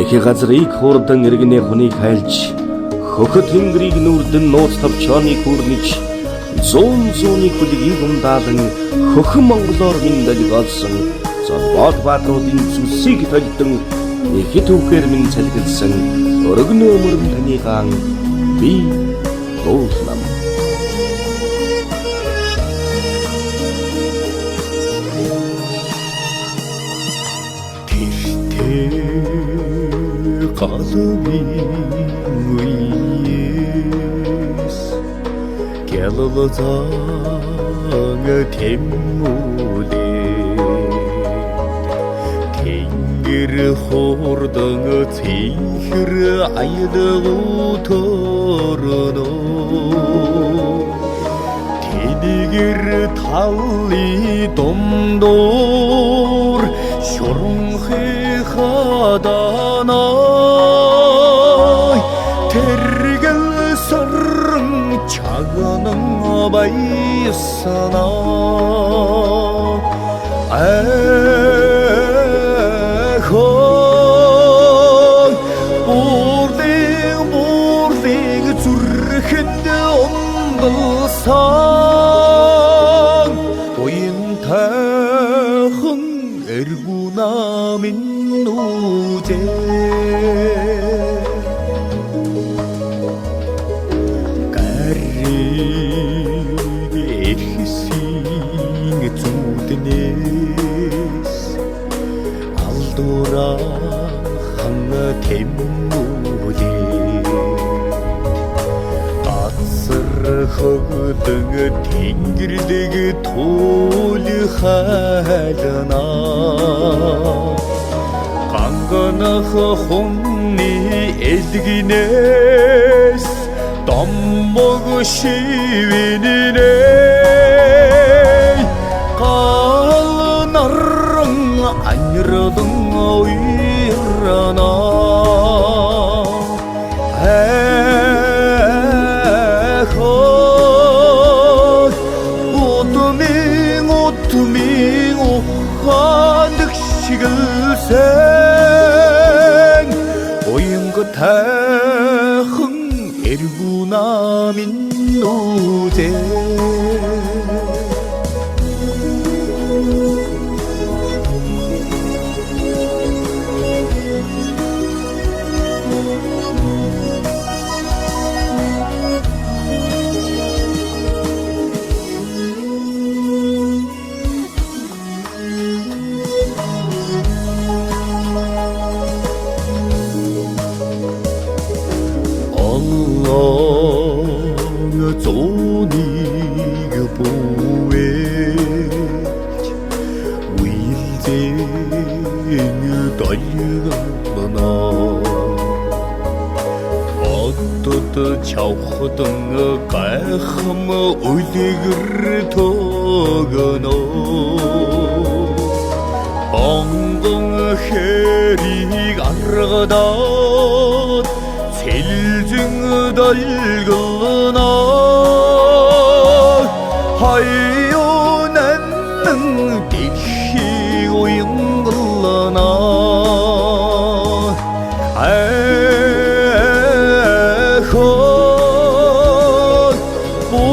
Дэхи газрыг хурдан иргэнэ хүнийг хайлж хөхөт тэнгэрийг нүрдэн нууц тавчааны хүрнэж зүүн хүлгийг ундаалan хөхөн монголоор миндалиг олсон Золбот баатруудын зүсийг толдон ихэд үгээр минь цалгилсан өргөнөө мөрөн таны хаан би дуулнам. Qalbim uyes Gelazanga temmule Tengir hordanga tihir aydagu torno Tedigir talli domdor Şorunhe hadanay Tergel sarın çağının bayısına Ahoy Burding zürkinde ondılsan Oyun tahın ergunamin nuce Garrig ersin zudnes Aldura hanga temmude Atsır hıgdığı tengirdegi tolu halına Qanğanığı xunni ezgines Dammoğu şivinine Qalınarın anyrıdın oyrana Otumin oğandık şigilsen Oyungu tahın ergunamin nuze Allah'a zonig buet Wilden dalgana Atıdı çavxıdın qayxım öligir togana Bangın xerig arğadan Selcin dalgılına Hayyonanın delhi oyunglına Ahoy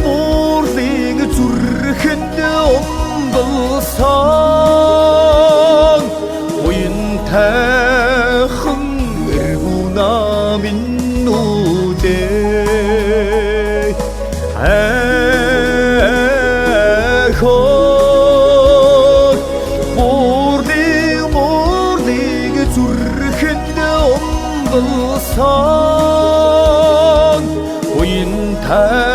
Burding zürkinde ondılsan Oyun tahın ergunamin nude Ahoy Burding zürkinde ondılsan Oyun tahın